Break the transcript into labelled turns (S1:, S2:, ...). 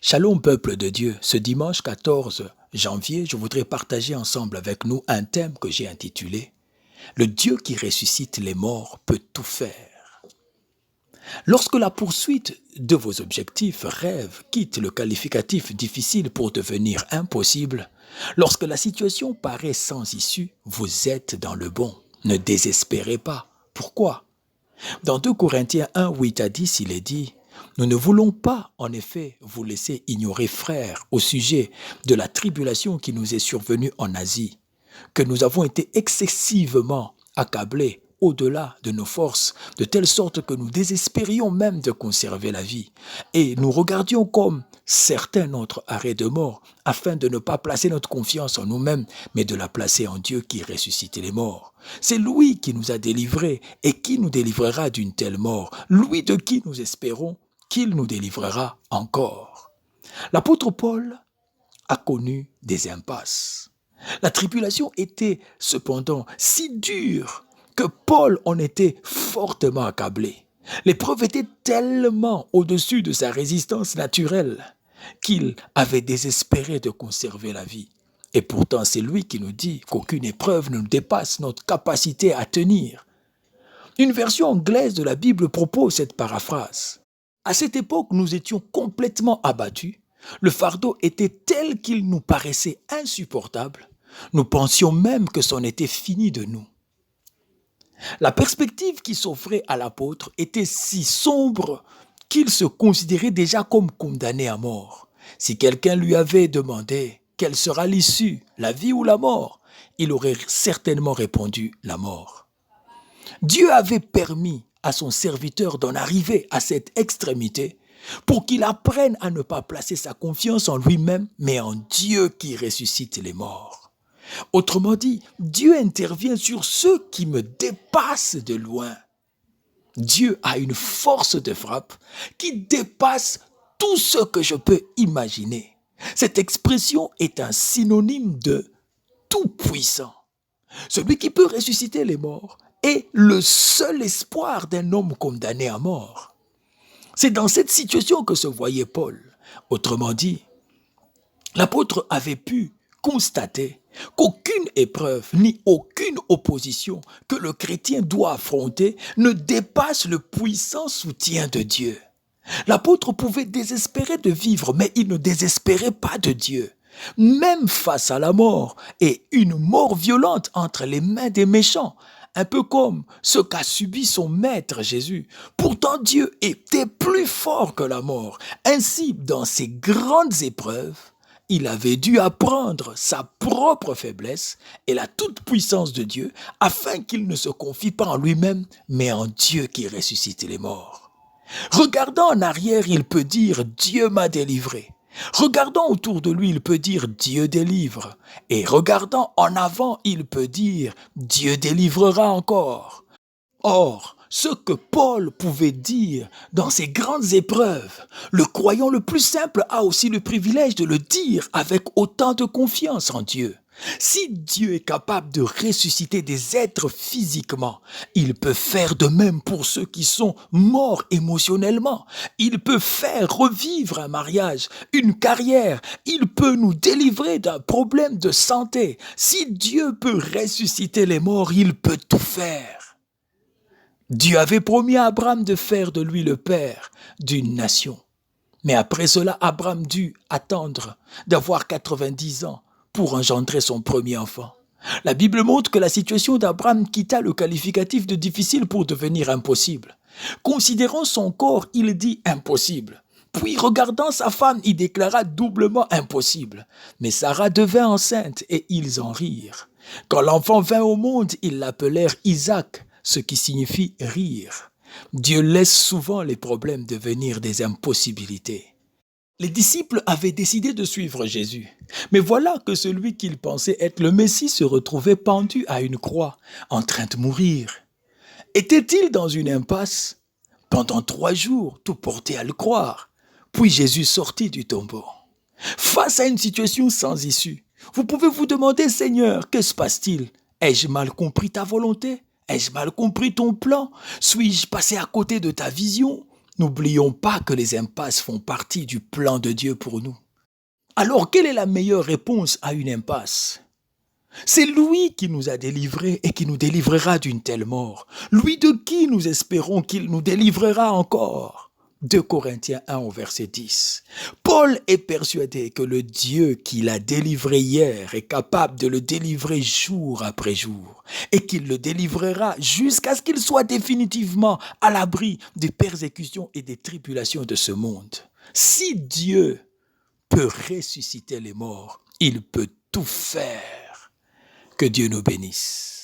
S1: Shalom peuple de Dieu, ce dimanche 14 janvier, je voudrais partager ensemble avec nous un thème que j'ai intitulé « Le Dieu qui ressuscite les morts peut tout faire ». Lorsque la poursuite de vos objectifs, rêves, quitte le qualificatif difficile pour devenir impossible, lorsque la situation paraît sans issue, vous êtes dans le bon. Ne désespérez pas. Pourquoi? Dans 2 Corinthiens 1, 8 à 10, il est dit « Nous ne voulons pas, en effet, vous laisser ignorer, frères, au sujet de la tribulation qui nous est survenue en Asie, que nous avons été excessivement accablés au-delà de nos forces, de telle sorte que nous désespérions même de conserver la vie, et nous regardions comme certains notre arrêt de mort, afin de ne pas placer notre confiance en nous-mêmes, mais de la placer en Dieu qui ressuscite les morts. C'est lui qui nous a délivrés et qui nous délivrera d'une telle mort, lui de qui nous espérons qu'il nous délivrera encore. » L'apôtre Paul a connu des impasses. La tribulation était cependant si dure que Paul en était fortement accablé. L'épreuve était tellement au-dessus de sa résistance naturelle qu'il avait désespéré de conserver la vie. Et pourtant, c'est lui qui nous dit qu'aucune épreuve ne dépasse notre capacité à tenir. Une version anglaise de la Bible propose cette paraphrase. À cette époque, nous étions complètement abattus. Le fardeau était tel qu'il nous paraissait insupportable. Nous pensions même que c'en était fini de nous. La perspective qui s'offrait à l'apôtre était si sombre qu'il se considérait déjà comme condamné à mort. Si quelqu'un lui avait demandé quelle sera l'issue, la vie ou la mort, il aurait certainement répondu la mort. Dieu avait permis à son serviteur d'en arriver à cette extrémité pour qu'il apprenne à ne pas placer sa confiance en lui-même, mais en Dieu qui ressuscite les morts. Autrement dit, Dieu intervient sur ceux qui me dépassent de loin. Dieu a une force de frappe qui dépasse tout ce que je peux imaginer. Cette expression est un synonyme de tout-puissant. Celui qui peut ressusciter les morts est le seul espoir d'un homme condamné à mort. C'est dans cette situation que se voyait Paul. Autrement dit, l'apôtre avait pu constater qu'aucune épreuve ni aucune opposition que le chrétien doit affronter ne dépasse le puissant soutien de Dieu. L'apôtre pouvait désespérer de vivre, mais il ne désespérait pas de Dieu. Même face à la mort et une mort violente entre les mains des méchants, un peu comme ce qu'a subi son maître Jésus. Pourtant Dieu était plus fort que la mort. Ainsi, dans ces grandes épreuves, il avait dû apprendre sa propre faiblesse et la toute-puissance de Dieu afin qu'il ne se confie pas en lui-même, mais en Dieu qui ressuscite les morts. Regardant en arrière, il peut dire « Dieu m'a délivré ». Regardant autour de lui, il peut dire « Dieu délivre ». Et regardant en avant, il peut dire « Dieu délivrera encore ». Or, ce que Paul pouvait dire dans ces grandes épreuves, le croyant le plus simple a aussi le privilège de le dire avec autant de confiance en Dieu. Si Dieu est capable de ressusciter des êtres physiquement, il peut faire de même pour ceux qui sont morts émotionnellement. Il peut faire revivre un mariage, une carrière. Il peut nous délivrer d'un problème de santé. Si Dieu peut ressusciter les morts, il peut tout faire. Dieu avait promis à Abraham de faire de lui le père d'une nation. Mais après cela, Abraham dut attendre d'avoir 90 ans pour engendrer son premier enfant. La Bible montre que la situation d'Abraham quitta le qualificatif de difficile pour devenir impossible. Considérant son corps, il dit impossible. Puis, regardant sa femme, il déclara doublement impossible. Mais Sarah devint enceinte et ils en rirent. Quand l'enfant vint au monde, ils l'appelèrent Isaac, ce qui signifie rire. Dieu laisse souvent les problèmes devenir des impossibilités. Les disciples avaient décidé de suivre Jésus. Mais voilà que celui qu'ils pensaient être le Messie se retrouvait pendu à une croix, en train de mourir. Était-il dans une impasse? Pendant 3 jours, tout portait à le croire. Puis Jésus sortit du tombeau. Face à une situation sans issue, vous pouvez vous demander, Seigneur, que se passe-t-il? Ai-je mal compris ta volonté? Ai-je mal compris ton plan? Suis-je passé à côté de ta vision? N'oublions pas que les impasses font partie du plan de Dieu pour nous. Alors, quelle est la meilleure réponse à une impasse? C'est lui qui nous a délivrés et qui nous délivrera d'une telle mort. Lui de qui nous espérons qu'il nous délivrera encore. 2 Corinthiens 1 au verset 10. Paul est persuadé que le Dieu qui l'a délivré hier est capable de le délivrer jour après jour et qu'il le délivrera jusqu'à ce qu'il soit définitivement à l'abri des persécutions et des tribulations de ce monde. Si Dieu peut ressusciter les morts, il peut tout faire. Que Dieu nous bénisse.